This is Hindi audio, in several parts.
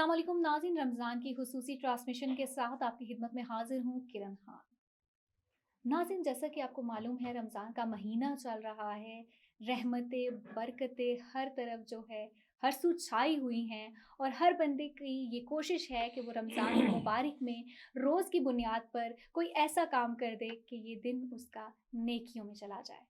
अस्सलाम वालेकुम नाज़रीन, रमज़ान की खुसूसी ट्रांसमिशन के साथ आपकी खिदमत में हाजिर हूँ किरण खान। नाज़रीन, जैसा कि आपको मालूम है रमज़ान का महीना चल रहा है। रहमतें, बरकतें हर तरफ जो है हर सू छाई हुई हैं और हर बंदे की ये कोशिश है कि वो रमज़ान मुबारक में रोज़ की बुनियाद पर कोई ऐसा काम कर दे कि ये दिन उसका नेकियों में चला जाए।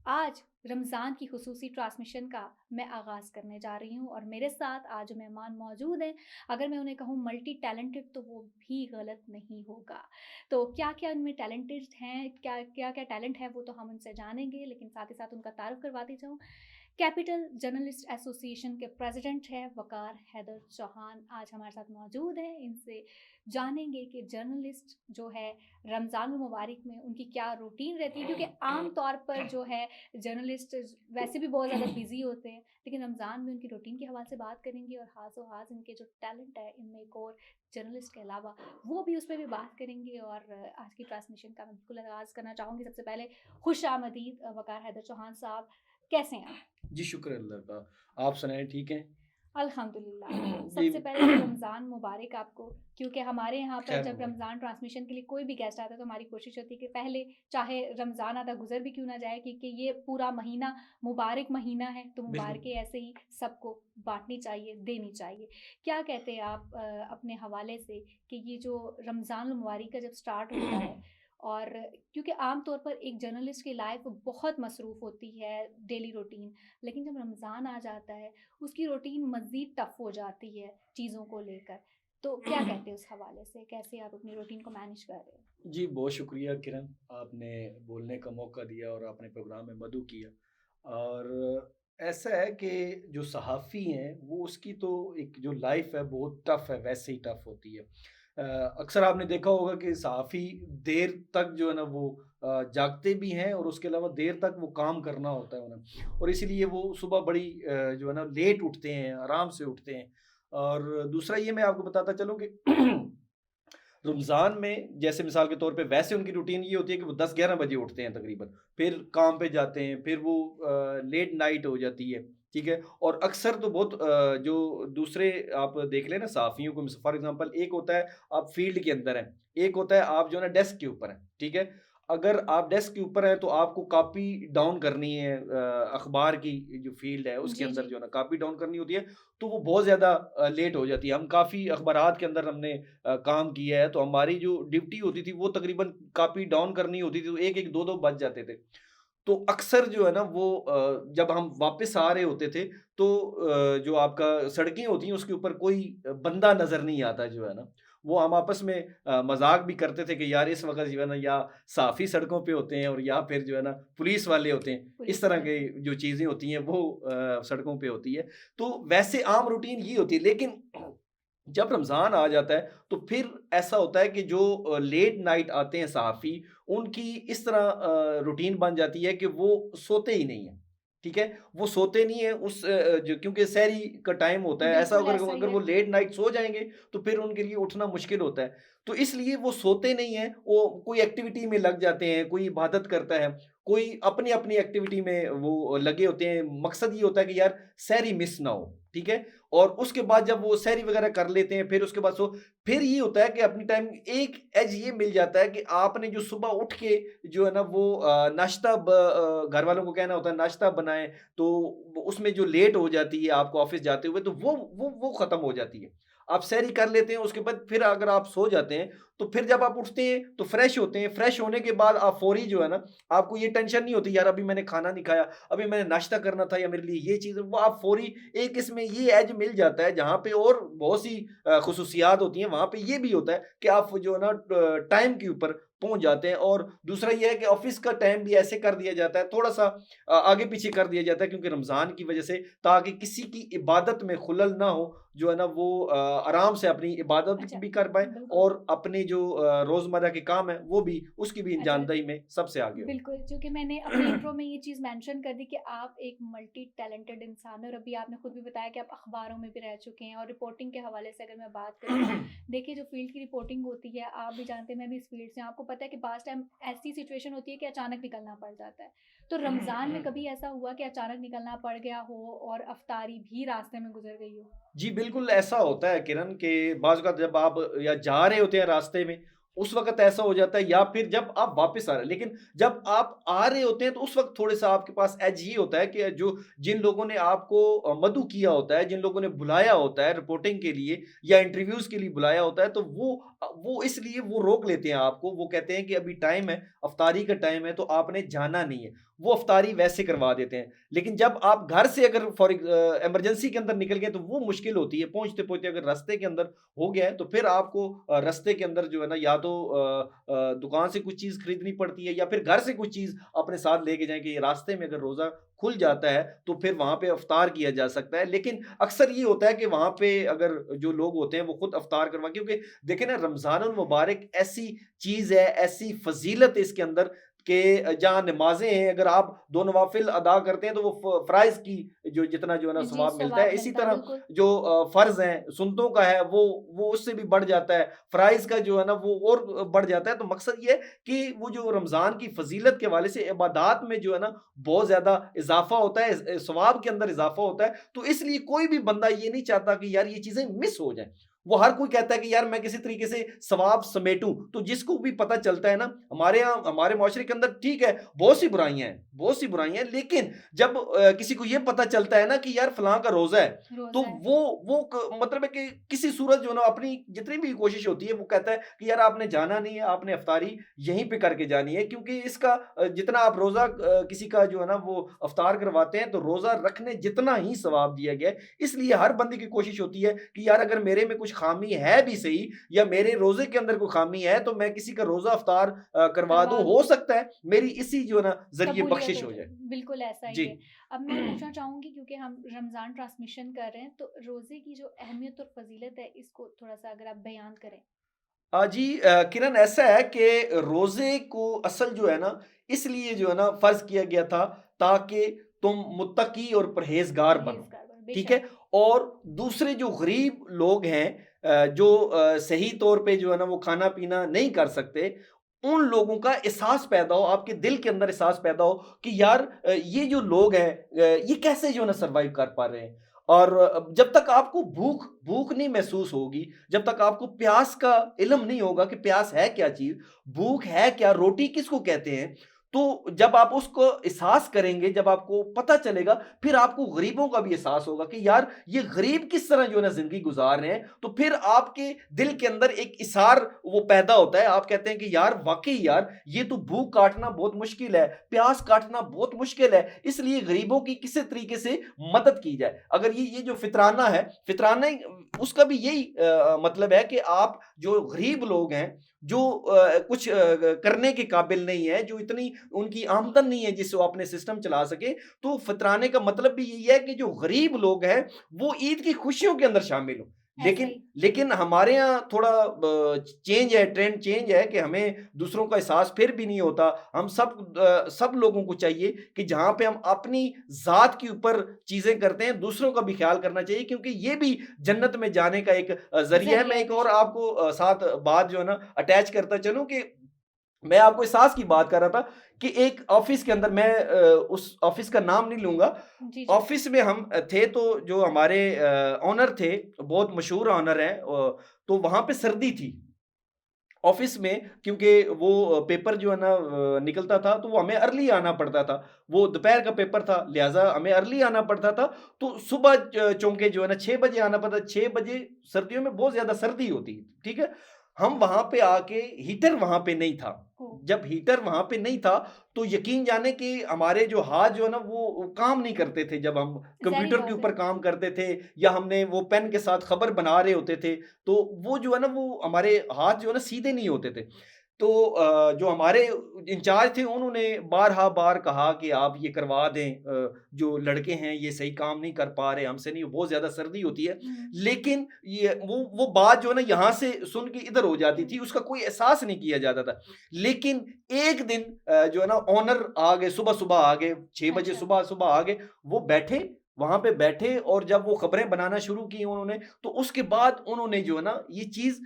आज रमज़ान की खुसूसी ट्रांसमिशन का मैं आगाज़ करने जा रही हूँ और मेरे साथ आज जो मेहमान मौजूद हैं, अगर मैं उन्हें कहूँ मल्टी टैलेंटेड तो वो भी गलत नहीं होगा। तो क्या-क्या इनमें टैलेंटेड हैं, क्या-क्या टैलेंट है वो तो हम उनसे जानेंगे, लेकिन साथ ही साथ उनका तारुफ़ करवाती जाऊँ। कैपिटल जर्नलिस्ट एसोसिएशन के प्रेसिडेंट हैं वक़ार हैदर चौहान, आज हमारे साथ मौजूद हैं। इनसे जानेंगे कि जर्नलिस्ट जो है रमज़ान मुबारक में उनकी क्या रूटीन रहती है, क्योंकि आम तौर पर जो है जर्नलिस्ट वैसे भी बहुत ज़्यादा बिज़ी होते हैं, लेकिन रमज़ान में उनकी रूटीन के हवाले से बात करेंगे और हाथों-हाथ इनके जो टैलेंट है इनमें एक और जर्नलिस्ट के अलावा वो भी उस पे भी बात करेंगे। और आज की ट्रांसमिशन का मैं बिल्कुल आगाज़ करना चाहूँगी। सबसे पहले खुशामदीद वक़ार हैदर चौहान साहब, कैसे हैं आप? जी, शुक्र है अल्लाह का। आप सुनाएँ ठीक हैं? अल्हम्दुलिल्लाह। जी, सबसे पहले तो रमज़ान मुबारक आपको, क्योंकि हमारे यहाँ पर खैर जब मुबारक। रमज़ान ट्रांसमिशन के लिए कोई भी गेस्ट आता है तो हमारी कोशिश होती है कि पहले चाहे रमज़ान आधा गुज़र भी क्यों ना जाए, क्योंकि ये पूरा महीना मुबारक महीना है, तो बिल्कुल। मुबारकें ऐसे ही सबको बाँटनी चाहिए, देनी चाहिए। क्या कहते हैं आप अपने हवाले से कि ये जो रमज़ान मुबारक का जब स्टार्ट होता है और क्योंकि आम तौर पर एक जर्नलिस्ट की लाइफ़ बहुत मसरूफ़ होती है, डेली रूटीन, लेकिन जब रमज़ान आ जाता है उसकी रूटीन मज़ीद टफ़ हो जाती है चीज़ों को लेकर। तो क्या कहते हैं उस हवाले से? कैसे आप अपनी रूटीन को मैनेज कर रहे हो? जी, बहुत शुक्रिया किरण, आपने बोलने का मौका दिया और आपने प्रोग्राम में मदु किया। और ऐसा है कि जो सहाफ़ी हैं, वो उसकी तो एक जो लाइफ़ है बहुत टफ़ है, वैसे ही टफ़ होती है। अक्सर आपने देखा होगा कि सहाफ़ी देर तक जो है ना वो जागते भी हैं और उसके अलावा देर तक वो काम करना होता है उन्हें और इसीलिए वो सुबह बड़ी जो है ना लेट उठते हैं, आराम से उठते हैं। और दूसरा ये मैं आपको बताता चलूँ कि रमज़ान में जैसे मिसाल के तौर पे वैसे उनकी रूटीन ये होती है कि वो 10-11 बजे उठते हैं तकरीबन, फिर काम पे जाते हैं, फिर वो लेट नाइट हो जाती है, ठीक है? और अक्सर तो बहुत जो दूसरे आप देख लें ना सहाफ़ियों को फॉर एग्ज़ाम्पल एक होता है आप फ़ील्ड के अंदर हैं, एक होता है आप जो है ना डेस्क के ऊपर हैं, ठीक है? अगर आप डेस्क के ऊपर हैं तो आपको कॉपी डाउन करनी है अखबार की जो फ़ील्ड है उसके जी, अंदर जी। जो है ना कॉपी डाउन करनी होती है, तो वो बहुत ज़्यादा लेट हो जाती है। हम काफ़ी अखबारात के अंदर हमने काम किया है, तो हमारी जो ड्यूटी होती थी वो तकरीबन कॉपी डाउन करनी होती थी, तो 1-1 2-2 बज जाते थे। तो अक्सर जो है ना वो जब हम वापस आ रहे होते थे तो जो आपका सड़कें होती हैं उसके ऊपर कोई बंदा नज़र नहीं आता जो है ना। वो हम आपस में मज़ाक भी करते थे कि यार इस वक़्त जो है ना या साफ़ी सड़कों पे होते हैं और या फिर जो है ना पुलिस वाले होते हैं। इस पुलिस तरह वाले की होते हैं। जो चीज़ें होती हैं वो सड़कों पे होती है। तो वैसे आम रूटीन ये होती है लेकिन जब रमज़ान आ जाता है, तो फिर ऐसा होता है कि जो लेट नाइट आते हैं सहाफ़ी, उनकी इस तरह रूटीन बन जाती है कि वो सोते ही नहीं हैं, ठीक है? वो सोते नहीं हैं उस जो क्योंकि सहरी का टाइम होता है, ऐसा बिल्कुल अगर ऐसा ही अगर वो है। लेट नाइट सो जाएँगे, तो फिर उनके लिए उठना मुश्किल होता है। तो इसलिए वो सोते नहीं हैं, वो कोई एक्टिविटी में लग जाते हैं, कोई इबादत करता है, कोई अपनी-अपनी एक्टिविटी में वो लगे होते हैं। मकसद ये होता है कि यार सहरी मिस ना हो, ठीक है? और उसके बाद जब वो सहरी वगैरह कर लेते हैं, फिर उसके बाद फिर ये होता है कि अपनी टाइम एक एज ये मिल जाता है कि आपने जो सुबह उठ के जो है ना वो नाश्ता घर वालों को कहना होता है नाश्ता बनाएँ, तो वो उसमें जो लेट हो जाती है आपको ऑफ़िस जाते हुए, तो वो ख़त्म हो जाती है। आप सहरी कर लेते हैं, उसके बाद फिर अगर आप सो जाते हैं, तो फिर जब आप उठते हैं, तो फ्रेश होते हैं, फ्रेश होने के बाद आप फ़ौरी जो है ना, आपको ये टेंशन नहीं होती यार अभी मैंने खाना नहीं खाया, अभी मैंने नाश्ता करना था या मेरे लिए ये चीज़ है, वो आप फ़ौरी एक इसमें ये एज मिल जाता है जहाँ पे और बहुत सी ख़ुसूसियात होती हैं, वहाँ पे ये भी होता है कि आप जो है ना टाइम के ऊपर पहुँच जाते हैं और दूसरा ये है कि ऑफ़िस का टाइम भी ऐसे कर दिया जाता है, थोड़ा-सा आगे-पीछे कर दिया जाता है क्योंकि रमज़ान की वज़ह से ताकि किसी की इबादत में खुलल ना हो, जो है ना वो आराम से अपनी इबादत अच्छा, भी कर पाएँ बिल्कुल। और अपने जो रोज़मर्रा के काम हैं, वो भी उसकी भी अच्छा, अंजामदही में सबसे आगे हो। बिल्कुल, चूँकि मैंने अपने इंट्रो में ये चीज़ मेंशन कर दी कि आप एक मल्टी टैलेंटेड इंसान हैं और अभी आपने खुद भी बताया कि आप अखबारों में भी रह चुके हैं और रिपोर्टिंग के हवाले से अगर मैं बात करूँ, देखिए जो फ़ील्ड की रिपोर्टिंग होती है, आप भी जानते हैं, मैं भी इस फ़ील्ड से हूँ, आपको पता है कि बाज़ टाइम ऐसी सिचुएशन होती है कि अचानक निकलना पड़ जाता है। तो रमज़ान में कभी ऐसा हुआ कि अचानक निकलना पड़ गया हो और अफ़्तारी भी रास्ते में गुज़र गई हो? जी, बिल्कुल ऐसा होता है किरण कि बाज़ औक़ात जब आप या जा रहे होते हैं रास्ते में, उस वक़्त ऐसा हो जाता है या फिर जब आप वापस आ रहे हैं। लेकिन जब आप आ रहे होते हैं तो उस वक़्त थोड़ा-सा आपके पास एज ये होता है कि जो जिन लोगों ने आपको मदऊ किया होता है, जिन लोगों ने बुलाया होता है रिपोर्टिंग के लिए या इंटरव्यूज़ के लिए बुलाया होता है, तो वो इसलिए वो रोक लेते हैं आपको। वो कहते हैं कि अभी टाइम है, इफ्तारी का टाइम है, तो आपने जाना नहीं है। वो इफ्तारी वैसे करवा देते हैं। लेकिन जब आप घर से अगर इमरजेंसी के अंदर निकल गए तो वो मुश्किल होती है। पहुँचते-पहुँचते अगर रास्ते के अंदर हो गया है तो फिर आपको रास्ते के अंदर जो है ना या तो दुकान से कुछ चीज़ खरीदनी पड़ती है या फिर घर से कुछ चीज़ अपने साथ लेके जाएँ कि रास्ते में अगर रोज़ा खुल जाता है तो फिर वहाँ पे इफ्तार किया जा सकता है। लेकिन अक्सर ये होता है कि वहाँ पे अगर जो लोग होते हैं वो खुद इफ्तार करवा क्योंकि देखिए ना रमज़ानुल मुबारक ऐसी चीज़ है, ऐसी फ़ज़ीलत है इसके अंदर कि जहाँ नमाज़ें हैं, अगर आप 2 नवाफ़िल अदा करते हैं तो वो फ़राइज़ की जो जितना जो है ना जी, सवाब मिलता है। सवाब इसी मिलता है, तरह बिल्कुल। जो फ़र्ज़ हैं, सुन्नतों का है वो उससे भी बढ़ जाता है। फ़राइज़ का जो है ना वो और बढ़ जाता है। तो मकसद ये है कि वो जो रमज़ान की फ़ज़ीलत के हवाले से इबादात में जो है ना बहुत ज़्यादा इज़ाफ़ा होता है, सवाब के अंदर इज़ाफ़ा होता है। तो इसलिए कोई भी बंदा ये नहीं चाहता कि यार ये चीज़ें मिस हो जाएँ। वो हर कोई कहता है कि यार मैं किसी तरीके से सवाब समेटूँ। तो जिसको भी पता चलता है ना हमारे यहाँ हमारे माशरे के अंदर ठीक है, बहुत सी बुराइयाँ हैं, लेकिन जब किसी को ये पता चलता है ना कि यार फलाँ का रोज़ा है, तो रोज़ा है। वो क मतलब है कि किसी सूरत जो है ना अपनी जितनी भी कोशिश होती है, वो कहता है कि यार आपने जाना नहीं है, आपने इफ्तारी यहीं पे करके जानी है क्योंकि इसका जितना आप रोज़ा किसी का जो है ना वो इफ्तार करवाते हैं, तो रोज़ा रखने जितना ही सवाब दिया गया है। इसलिए हर बंदे की कोशिश होती है कि यार अगर मेरे में कुछ ख़ामी है भी सही या मेरे रोज़े के अंदर कोई ख़ामी है, तो मैं किसी का रोज़ा इफ्तार करवा दूँ। करवा हो दूँ। सकता है मेरी इसी जो है ना ज़रिए कबूलियत बख्शिश हो हो जाए, जाए। बिल्कुल ऐसा ही जी। है। अब मैं पूछना चाहूँगी क्योंकि हम रमज़ान ट्रांसमिशन कर रहे हैं, तो रोज़े की जो अहमियत और फ़ज़ीलत है, इसको थोड़ा-सा अगर आप बयान करें? जी किरण ऐसा है कि रोज़े को असल जो है ना, इसलिए जो है ना फ़र्ज़ किया गया था ताकि तुम मुत्तकी और परहेज़गार बनो, परहेज़गार बनो, ठीक बेशक। है? और दूसरे जो गरीब लोग हैं जो सही तौर पे जो है ना वो खाना-पीना नहीं कर सकते, उन लोगों का एहसास पैदा हो, आपके दिल के अंदर एहसास पैदा हो कि यार ये जो लोग हैं ये कैसे जो है ना सर्वाइव कर पा रहे हैं। और जब तक आपको भूख भूख नहीं महसूस होगी, जब तक आपको प्यास का इल्म नहीं होगा कि प्यास है क्या चीज़, भूख है क्या, रोटी किसको कहते हैं, तो जब आप उसको एहसास करेंगे, जब आपको पता चलेगा, फिर आपको गरीबों का भी एहसास होगा कि यार ये गरीब किस तरह जो है ना ज़िंदगी गुज़ार रहे हैं, तो फिर आपके दिल के अंदर एक इसार वो पैदा होता है। आप कहते हैं कि यार वाक़ई यार, ये तो भूख काटना बहुत मुश्किल है, प्यास काटना बहुत मुश्किल है, इसलिए गरीबों की किसी तरीके से मदद की जाए। अगर ये जो फ़ितराना है, फ़ितराना उसका भी यही मतलब है कि आप जो गरीब लोग हैं, जो कुछ करने के काबिल नहीं है, जो इतनी उनकी आमदन नहीं है जिससे वो अपने सिस्टम चला सके, तो फ़ितराने का मतलब भी यही है कि जो गरीब लोग हैं, वो ईद की खुशियों के अंदर शामिल हों। ऐसा लेकिन ही। लेकिन हमारे यहाँ थोड़ा चेंज है, ट्रेंड चेंज है कि हमें दूसरों का एहसास फिर भी नहीं होता। हम सब लोगों को चाहिए कि जहाँ पे हम अपनी ज़ात के ऊपर चीज़ें करते हैं, दूसरों का भी ख़्याल करना चाहिए क्योंकि ये भी जन्नत में जाने का एक ज़रिया है। ज़रिया मैं है, एक और बेशक। आपको साथ बात जो है ना अटैच करता चलूँ कि मैं आपको एहसास की बात कर रहा था कि एक ऑफ़िस के अंदर मैं उस ऑफ़िस का नाम नहीं लूँगा। जी, जी। ऑफ़िस में हम थे तो जो हमारे ओनर थे, बहुत मशहूर ओनर हैं तो वहाँ पे सर्दी थी। ऑफ़िस में क्योंकि वो पेपर जो है ना निकलता था तो वो हमें अर्ली आना पड़ता था। वो दोपहर का पेपर था लिहाज़ा हमें अर्ली आना पड़ता था। तो सुबह चौंके जो है ना 6 बजे आना पड़ता 6 बजे सर्दियों में बहुत ज़्यादा सर्दी होती है, ठीक है? हम वहाँ पे आके हीटर वहाँ पे नहीं था। ओह! जब हीटर वहाँ पे नहीं था तो यकीन जाने कि हमारे जो हाथ जो है ना वो काम नहीं करते थे जब हम ज़ाहिर कंप्यूटर के बात है। ऊपर काम करते थे या हमने वो पेन के साथ खबर बना रहे होते थे। तो वो जो है ना वो हमारे हाथ जो है ना सीधे नहीं होते थे। तो जो हमारे इंचार्ज थे उन्होंने बारहा बार कहा कि आप ये करवा दें जो लड़के हैं ये सही काम नहीं कर पा रहे हमसे नहीं बहुत ज़्यादा सर्दी होती है। हुँ, लेकिन ये वो बात जो है ना यहाँ से सुन के इधर हो जाती थी हुँ। उसका कोई एहसास नहीं किया जाता था। लेकिन एक दिन जो है ना ओनर आ गए सुबह-सुबह आ गए 6 बजे अच्छा। सुबह-सुबह आ गए। वो बैठे वहाँ पे बैठे और जब वो खबरें बनाना शुरू की उन्होंने तो उसके बाद उन्होंने जो है ना ये चीज़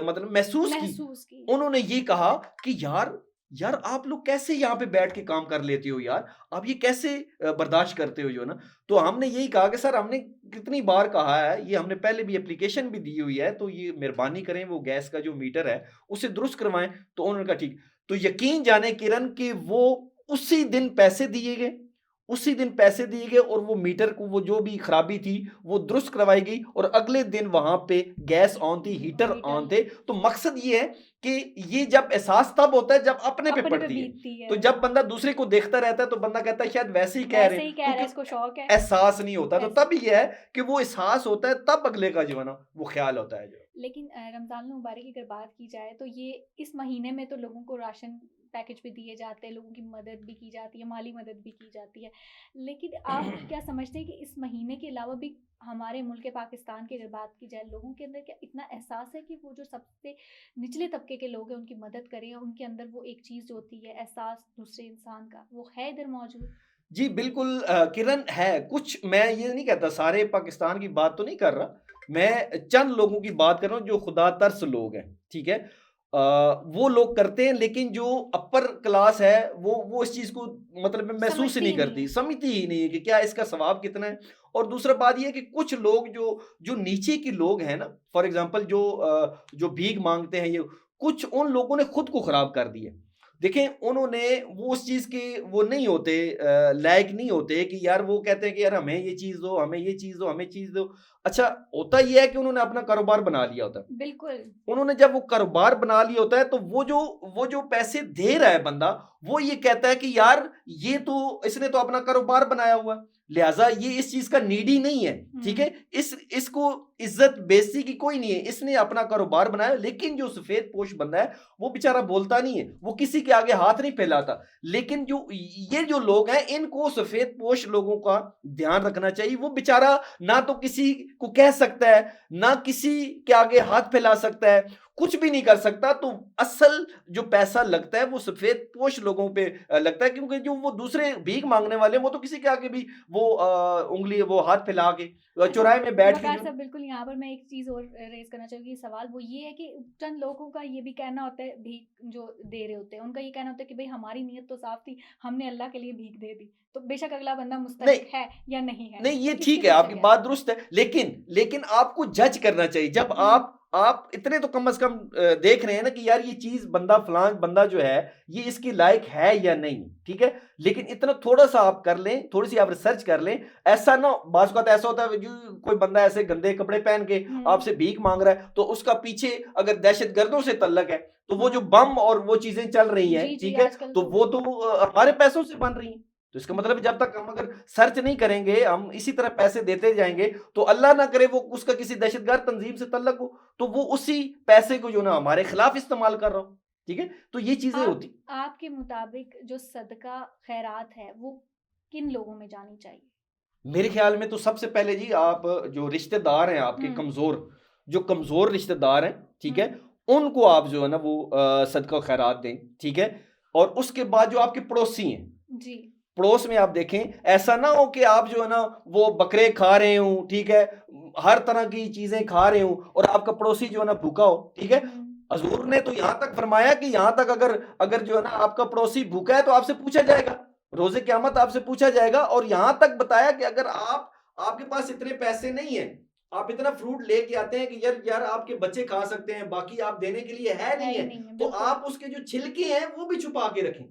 मतलब महसूस की। महसूस की। उन्होंने ये कहा कि यार यार आप लोग कैसे यहाँ पे बैठ के काम कर लेते हो यार? आप ये कैसे बर्दाश्त करते हो जो है ना? तो हमने यही कहा कि सर हमने कितनी बार कहा है, ये हमने पहले भी एप्लीकेशन भी दी हुई है, तो ये मेहरबानी करें वो गैस का जो मीटर है, उसे दुरुस्त करवाएँ। तो उन्होंने कहा ठीक। तो यकीन जाने किरण कि वो उसी दिन पैसे दिए गए, उसी दिन पैसे दिए गए और वो मीटर को वो जो भी खराबी थी, वो दुरुस्त करवाई गई और अगले दिन वहाँ पे गैस ऑन थी, हीटर ऑन हीटर थे। तो मकसद ये है कि ये जब एहसास तब होता है जब अपने पे अपने पे पड़ती है। बीतती तो है, जब बंदा दूसरे को देखता रहता है तो बंदा कहता है शायद वैसे ही कह रहे वैसे ही हैं, कह रहा है, क्योंकि इसको शौक है। एहसास नहीं होता। तो ऐसे तब ये है कि वो एहसास होता है तब अगले का जो है ना वो ख्याल होता है जो। लेकिन रमज़ान मुबारक की अगर बात की जाए तो ये इस महीने में तो लोगों को राशन पैकेज भी दिए जाते हैं, लोगों की मदद भी की जाती है, माली मदद भी की जाती है। लेकिन आप क्या समझते हैं कि इस महीने के अलावा भी हमारे मुल्क पाकिस्तान की अगर बात की जाए, लोगों के अंदर क्या इतना एहसास है कि वो जो सबसे निचले तबके के लोग हैं उनकी मदद करें, उनके अंदर वो एक चीज़ जो होती है एहसास दूसरे इंसान का, वो है इधर मौजूद? जी, बिल्कुल किरण है, कुछ मैं ये नहीं कहता सारे पाकिस्तान की बात तो नहीं कर रहा, मैं चंद लोगों की बात कर रहा हूँ जो खुदा तरस लोग हैं, ठीक है? वो लोग करते हैं लेकिन जो अपर क्लास है वो इस चीज़ को मतलब महसूस ही समझती नहीं ही नहीं करती, है। समझती ही नहीं है कि क्या इसका सवाब कितना है। और दूसरा बात ये है कि कुछ लोग जो जो नीचे के लोग हैं ना, फॉर एग्ज़ाम्पल जो भीख माँगते हैं ये, कुछ उन लोगों ने खुद को खराब कर दिया। देखें उन्होंने वो उस चीज़ के वो नहीं होते लायक नहीं होते कि यार वो कहते हैं कि यार हमें ये चीज़ दो, हमें ये चीज़ दो, हमें चीज़ दो। अच्छा होता ये है कि उन्होंने अपना कारोबार बना लिया होता है। बिल्कुल। उन्होंने जब वो कारोबार बना लिया होता है तो वो जो पैसे दे रहा है बंदा, वो ये कहता है कि यार ये तो इसने तो अपना कारोबार बनाया हुआ है, लिहाजा ये इस चीज़ का नीडी नहीं है, ठीक हुँ। है? इसको इज़्ज़त बेइज़्ज़ती की कोई नहीं है, इसने अपना कारोबार बनाया। लेकिन जो सफ़ेदपोश बंदा है, वो बेचारा बोलता नहीं है, वो किसी के आगे हाथ नहीं फैलाता। लेकिन जो ये जो लोग हैं, इनको सफ़ेदपोश लोगों का ध्यान रखना चाहिए। वो बेचारा ना तो किसी को कह सकता है, ना किसी के आगे हाथ फैला सकता है, कुछ भी नहीं कर सकता। तो असल जो पैसा लगता है वो सफ़ेदपोश लोगों पे लगता है, क्योंकि जो वो दूसरे भीख माँगने वाले हैं वो तो किसी के आगे भी वो उँगली वो हाथ फैला के अच्छा, चौराहे में बैठ के वक़ार जो साहब बिल्कुल यहाँ पर मैं एक चीज़ और रेज़ करना चाहूँगी सवाल, वो ये है कि चंद लोगों का ये भी कहना होता है भीख जो दे रहे होते हैं, उनका ये कहना होता है कि भई हमारी नीयत तो साफ़ थी, हमने अल्लाह के लिए भीख दे दी। तो बेशक अगला बंदा नहीं, मुस्तहिक है या नहीं है, नहीं तो ये इसके ठीक है, पीछे आपकी क्या है? बात दुरुस्त है, लेकिन आपको जज करना चाहिए। जब हुँ, आप इतने तो कम से कम देख रहे हैं ना कि यार ये चीज़ बंदा फलाँ बंदा जो है, ये इसके लायक है या नहीं, ठीक है? लेकिन इतना थोड़ा-सा आप कर लें, थोड़ी-सी आप रिसर्च कर लें। ऐसा ना बाज़ औक़ात ऐसा होता है जो कोई बंदा ऐसे गंदे कपड़े पहन के हुँ, आपसे भीख माँग रहा है, तो उसका पीछे अगर दहशतगर्दों से तल्लक है, तो वो जो हाँ। बम और वो चीज़ें चल रही हैं, जी, जी, ठीक है? आजकल तो तो वो तो हमारे पैसों से बन रही हैं। तो इसका मतलब है जब तक हम अगर सर्च नहीं करेंगे, हम इसी तरह पैसे देते जाएँगे, तो अल्लाह ना करे वो उसका किसी दहशतगर्द तंज़ीम से तल्लक हो, तो वो उसी पैसे को जो ना हमारे खिलाफ इस्तेमाल कर रहा हो, ठीक है? तो ये चीज़ें आप होती। आपके मुताबिक जो सदका खैरात है, वो किन लोगों में जानी चाहिए? मेरे ख़्याल में तो सबसे पहले जी आप जो रिश्तेदार हैं आपके हुँ, कमज़ोर, जो कमज़ोर रिश्तेदार हैं, ठीक है? हुँ, उनको आप जो है ना वो सदका खैरात दें, ठीक है? और उसके बाद जो आपके पड़ोसी हैं, जी। पड़ोस में आप देखें, ऐसा ना हो कि आप जो है ना वो बकरे खा रहे हों, ठीक है? हर तरह की चीज़ें खा रहे हों और आपका पड़ोसी जो है ना भूखा हो, ठीक है? हुँ, हज़ूर ने तो यहाँ तक फरमाया कि यहाँ तक अगर अगर जो है ना आपका पड़ोसी भूखा है तो आपसे पूछा जाएगा, रोज़े क़यामत आपसे पूछा जाएगा। और यहाँ तक बताया कि अगर आपके पास इतने पैसे नहीं हैं, आप इतना फ्रूट लेके आते हैं कि यार यार आपके बच्चे खा सकते हैं, बाकी आप देने के लिए है है नहीं ही है, नहीं है, तो बिल्कुल। आप उसके जो छिलके हैं वो भी छुपा के रखें।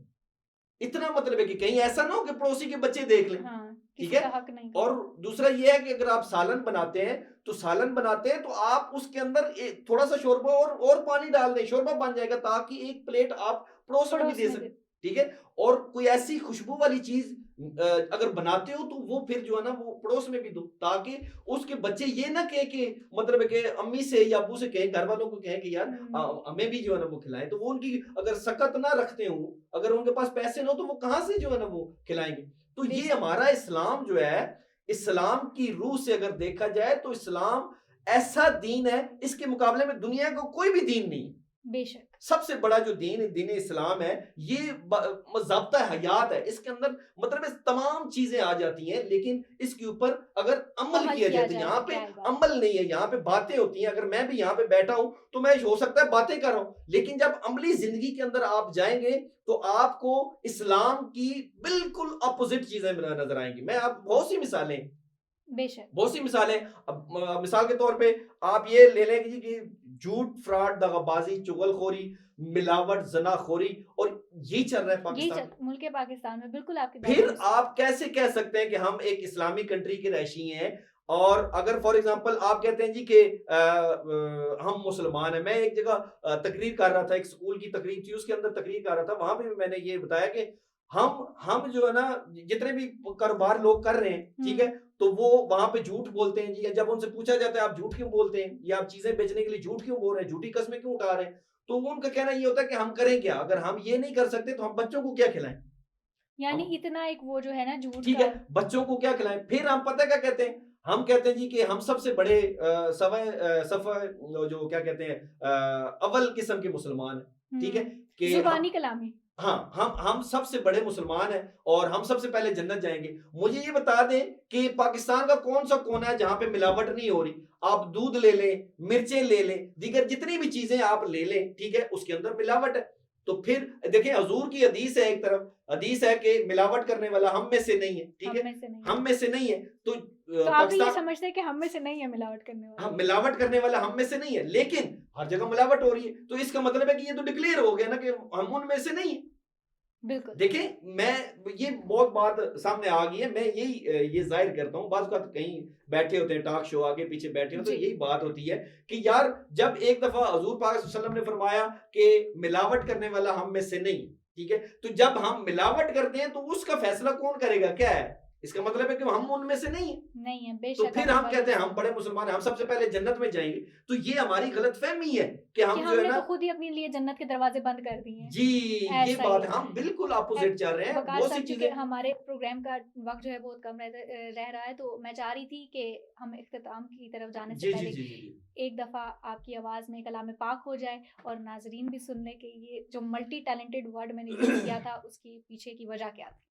इतना मतलब है कि कहीं ऐसा ना हो कि पड़ोसी के बच्चे देख लें, हाँ, ठीक किसी है? का हक नहीं और खाया। दूसरा ये है कि अगर आप सालन बनाते हैं, तो सालन बनाते हैं तो आप उसके अंदर थोड़ा-सा शोरबा और पानी डाल दें, शोरबा बन जाएगा ताकि एक प्लेट आप पड़ोस में भी पड़ोस दे में सकें, दे ठीक है? और कोई ऐसी खुशबू वाली चीज़ अगर बनाते हो तो वो फिर जो है ना वो पड़ोस में भी दो, ताकि उसके बच्चे ये ना कहें कि मतलब है कि अम्मी से या अब्बू से कहें, घर वालों को कहें कि यार हुँ, हमें भी जो है ना वो खिलाएँ, तो वो उनकी अगर सकत ना रखते हों, अगर उनके पास पैसे ना हो तो वो कहाँ से जो है ना वो खिलाएँगे? तो ये बेशक, हमारा इस्लाम जो है, इस्लाम की रूह से अगर देखा जाए तो इस्लाम ऐसा दीन है, इसके मुकाबले में दुनिया का कोई भी दीन नहीं है। बेशक। सबसे बड़ा जो दीन इस्लाम है, ये ज़ाब्ता हयात है। इसके अंदर मतलब इस तमाम चीज़ें आ जाती हैं, लेकिन इसके ऊपर अगर अमल अमल किया किया जाए, तो जाए यहाँ तो पे क्या ही बात है। अमल नहीं है, यहाँ पे बातें होती हैं। अगर मैं भी यहाँ पे बैठा हूँ, तो मैं हो सकता है बातें कर रहा हूँ, लेकिन जब अमली ज़िंदगी के अंदर आप जाएँगे, तो आपको इस्लाम की बिल्कुल अपोज़िट चीज़ें नज़र आएँगी। मैं आप बहुत सी मिसालें बेशक। बहुत सी मिसालें। अब मिसाल के तौर पे आप ये ले लें जी कि झूठ, फ्रॉड, दगाबाजी, चुगलखोरी, मिलावट, ज़नाखोरी, और यही चल रहा है यही पाकिस्तान चल में। मुल्क पाकिस्तान में, बिल्कुल आपकी बात फिर दुरुस्त है। आप कैसे कह सकते हैं कि हम एक इस्लामिक कंट्री के रहिशी हैं, और अगर फॉर एग्जांपल आप कहते हैं जी कि हम मुसलमान हैं। मैं एक जगह तकरीर कर रहा था, एक स्कूल की तकरीर थी, उसके अंदर तकरीर कर रहा था, वहां पे भी मैंने ये बताया कि हम जो है ना, जितने भी कारोबार लोग कर रहे हैं, ठीक है, तो वो वहां पे झूठ बोलते हैं जी। जब उनसे पूछा जाता है आप झूठ क्यों बोलते हैं, या आप चीजें बेचने के लिए झूठ क्यों बोल रहे हैं, झूठी कस्में क्यों उठा रहे हैं, तो वो उनका कहना ये होता है कि हम करें क्या, अगर हम ये नहीं कर सकते तो हम बच्चों को क्या खिलाएं। यानी हम इतना एक वो जो है ना झूठ ठीक का। है, बच्चों को क्या खिलाएं। फिर हम पता है क्या कहते हैं, हम कहते हैं जी कि हम सबसे बड़े सफ़ा जो क्या कहते हैं, अव्वल किस्म के मुसलमान हैं, ठीक है, कि ज़ुबानी कलामी। हाँ, हम सबसे बड़े मुसलमान हैं और हम सबसे पहले जन्नत जाएँगे। मुझे ये बता दें कि पाकिस्तान का कौन-सा कोना है जहाँ पे मिलावट नहीं हो रही? आप दूध ले लें, मिर्चें ले लें, दीगर जितनी भी चीज़ें आप ले लें, ठीक है, उसके अंदर मिलावट है। तो फिर देखिए, हज़ूर की हदीस है, एक तरफ हदीस है कि मिलावट करने वाला हम में से नहीं है, ठीक हम है? में से नहीं है। हम में से नहीं है। तो तो आप भी ये पाकिस्तान समझते हैं कि हम में से नहीं है मिलावट करने वाला? हाँ, मिलावट करने वाला हम में से नहीं है, लेकिन हर जगह मिलावट हो रही है। तो इसका मतलब है कि ये तो डिक्लेयर हो गया ना कि हम उनमें से नहीं है। बिल्कुल। देखें, मैं ये बहुत बात सामने आ गई है, मैं यही ये ज़ाहिर करता हूँ, बाज़ औक़ात कहीं बैठे होते हैं, टॉक शो आगे पीछे बैठे हो, तो जी। यही बात होती है कि यार, जब एक दफ़ा हज़ूर पाक सल्लल्लाहु अलैहि वसल्लम ने फरमाया कि मिलावट करने वाला हम में से नहीं, ठीक है? तो जब हम मिलावट करते हैं, तो उसका फ़ैसला कौन करेगा? क्या है? इसका मतलब है कि हम उनमें से नहीं हैं। नहीं है, तो बेशक फिर आपकी हम बात कहते हैं दुरुस्त हम है। बड़े मुसलमान हैं, हम सबसे पहले जन्नत में जाएँगे। तो ये हमारी गलतफ़हमी है कि कि हम जो है हमने ना, तो खुद ही अपने लिए जन्नत के दरवाज़े बंद कर दिए हैं। जी, ये ऐसा ही बात है, है। हम बिल्कुल खैर, अपोज़िट चल रहे हैं, वक़ार बहुत सी साहब, चूँकि चीज़ें। हमारे प्रोग्राम का वक़्त जो है बहुत कम रह रहा है, तो मैं चाह रही थी कि हम इख्तिताम की तरफ जाने से जी, जी, पहले जी, जी, जी। एक दफ़ा आपकी आवाज़ में कलाम पाक हो जाए और नाज़रीन भी सुन लें कि ये जो मल्टी टैलेंटेड वर्ड मैंने यूज़ किया था, उसकी पीछे की वजह क्या थी?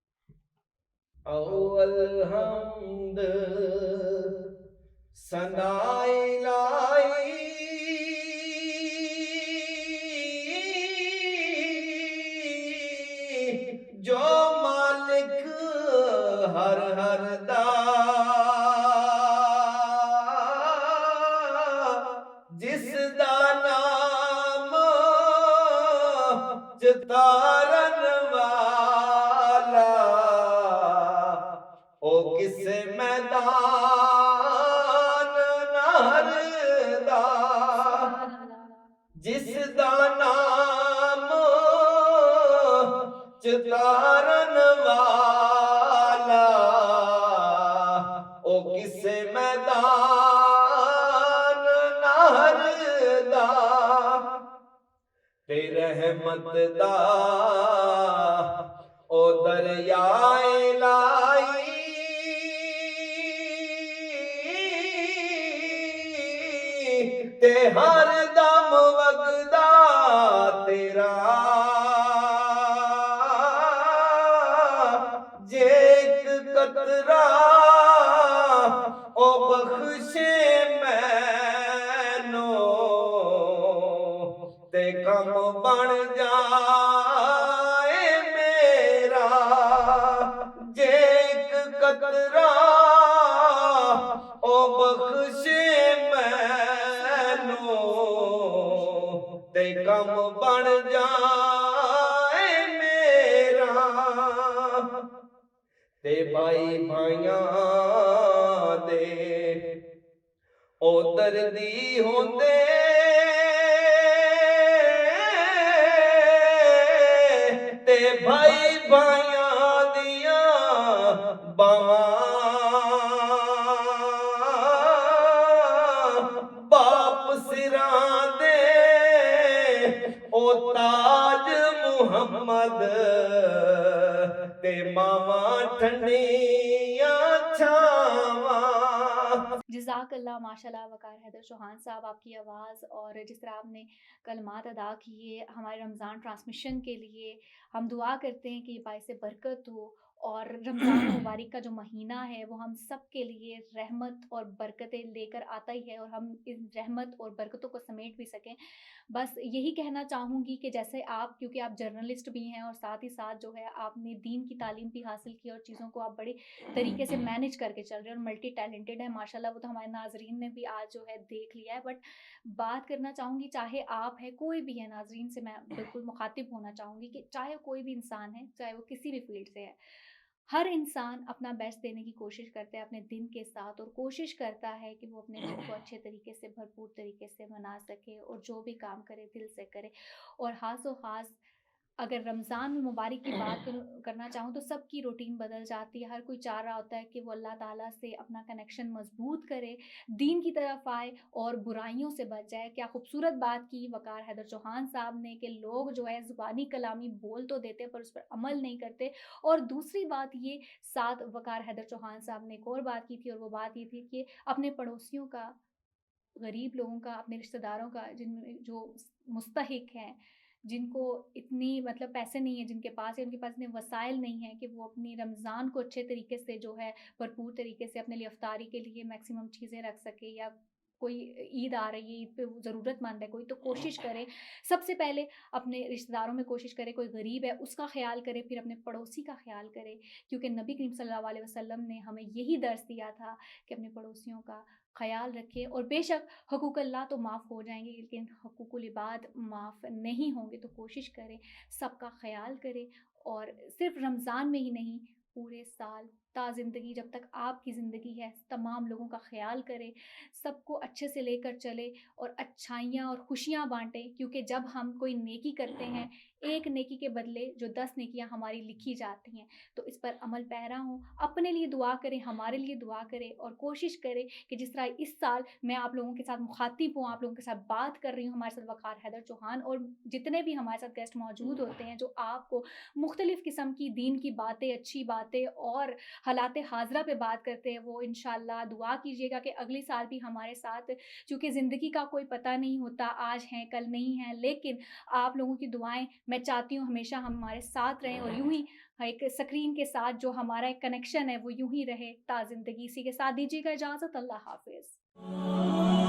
अव्वल हम्द सनाए लाई, जो मालिक हर हर दा, जिस दा नाम चितारन वाला, ओ किस मैदान नहरदा, सुभान अल्लाह। जिस दा नाम चितारन वाला, ओ किस मैदान नहरदा, ते रहमत दा ओ दरियाए लाई, ते हर दम वगदा तेरा, जे एक कतरा ओ बख्शे मैनो, ते कम बन जाए मेरा, जे एक कतरा ओ बख्शे मैनो, ते कम बन जाए मेरा, ते भाई भाइयां दे ओ दर्दी होंदे, ते भाई भाइयां दियां बावां, बाप सिरां दे ओ ताज मुहम्मद, ते मावां ठंडियां छावां, जज़ाकल्लाह माशाल्लाह वक़ार हैदर चौहान साहब, आपकी आवाज़ और जिस तरह आपने कलमात अदा किए हमारे रमज़ान ट्रांसमिशन के लिए, हम दुआ करते हैं कि ये बाइस बरकत हो और रमज़ान मुबारक का जो महीना है वो हम सब के लिए रहमत और बरकतें लेकर आता ही है और हम इन रहमत और बरकतों को समेट भी सकें। बस यही कहना चाहूँगी कि जैसे आप, क्योंकि आप जर्नलिस्ट भी हैं और साथ ही साथ जो है आपने दीन की तालीम भी हासिल की और चीज़ों को आप बड़े तरीके से मैनेज करके चल रहे हैं और मल्टी टैलेंटेड है माशाल्लाह, वो तो हमारे नाज़रीन ने भी आज जो है देख लिया है। बट बात करना चाहूँगी, चाहे आप हैं, कोई भी है, नाज़रीन से मैं बिल्कुल मुखातिब होना चाहूँगी कि चाहे कोई भी इंसान है, चाहे वो किसी भी फ़ील्ड से है, हर इंसान अपना बेस्ट देने की कोशिश करता है अपने दिन के साथ और कोशिश करता है कि वो अपने दिन को अच्छे तरीके से, भरपूर तरीके से मना सके और जो भी काम करे दिल से करे। और ख़ासो ख़ास अगर रमज़ान मुबारक की बात करना चाहूँ तो सबकी रूटीन बदल जाती है। हर कोई चाह रहा होता है कि वो अल्लाह ताला से अपना कनेक्शन मज़बूत करे, दीन की तरफ आए और बुराइयों से बच जाए। क्या खूबसूरत बात की वक़ार हैदर चौहान साहब ने कि लोग जो है ज़ुबानी कलामी बोल तो देते हैं पर उस पर अमल नहीं करते। और दूसरी बात ये, साथ वक़ार हैदर चौहान साहब ने एक और बात की थी और वो बात ये थी कि अपने पड़ोसियों का, गरीब लोगों का, अपने रिश्तेदारों का, जिनमें जो मुस्तहिक हैं, जिनको इतनी मतलब पैसे नहीं है जिनके पास, या उनके पास इतने वसाइल नहीं हैं कि वो अपनी रमज़ान को अच्छे तरीके से जो है भरपूर तरीके से अपने लिए इफ्तारी के लिए मैक्सिमम चीज़ें रख सके, या कोई ईद आ रही है, ईद पे वो ज़रूरतमंद है कोई, तो कोशिश करे सबसे पहले अपने रिश्तेदारों में कोशिश करे, कोई गरीब है उसका ख़्याल करे, फिर अपने पड़ोसी का ख़्याल करे। क्योंकि नबी करीम सल्लल्लाहु अलैहि वसल्लम ने हमें यही दर्स दिया था कि अपने पड़ोसियों का ख़्याल रखें। और बेशक हुकूक अल्लाह तो माफ़ हो जाएँगे लेकिन हुकूकुल इबाद माफ़ नहीं होंगे, तो कोशिश करें सबका ख़्याल करें और सिर्फ़ रमज़ान में ही नहीं, पूरे साल ता ज़िंदगी जब तक आपकी ज़िंदगी है तमाम लोगों का ख़्याल करें, सबको अच्छे से लेकर चलें और अच्छाइयाँ और खुशियाँ बाँटें। क्योंकि जब हम कोई नेकी करते हैं, एक नेकी के बदले जो 10 नेकियाँ हमारी लिखी जाती हैं, तो इस पर अमल पैरा हों, अपने लिए दुआ करें, हमारे लिए दुआ करें और कोशिश करें कि जिस तरह इस साल मैं आप लोगों के साथ मुखातिब हूँ, आप लोगों के साथ बात कर रही हूँ, हमारे साथ वक़ार हैदर चौहान और जितने भी हमारे साथ गेस्ट मौजूद होते हैं, जो आपको मुख्तलिफ़ किस्म की दीन की बातें, अच्छी बातें और हालात हाज़िरा पे बात करते हैं, वो इंशाअल्लाह दुआ कीजिएगा कि अगले साल भी हमारे साथ, चूँकि ज़िंदगी का कोई पता नहीं होता, आज हैं, कल नहीं हैं, लेकिन आप लोगों की दुआएँ मैं चाहती हूँ हमेशा हमारे साथ रहें और यूँ ही एक स्क्रीन के साथ जो हमारा एक कनेक्शन है वो यूँ ही रहे ता ज़िंदगी। इसी के साथ दीजिएगा इजाज़त, अल्लाह हाफ़िज़।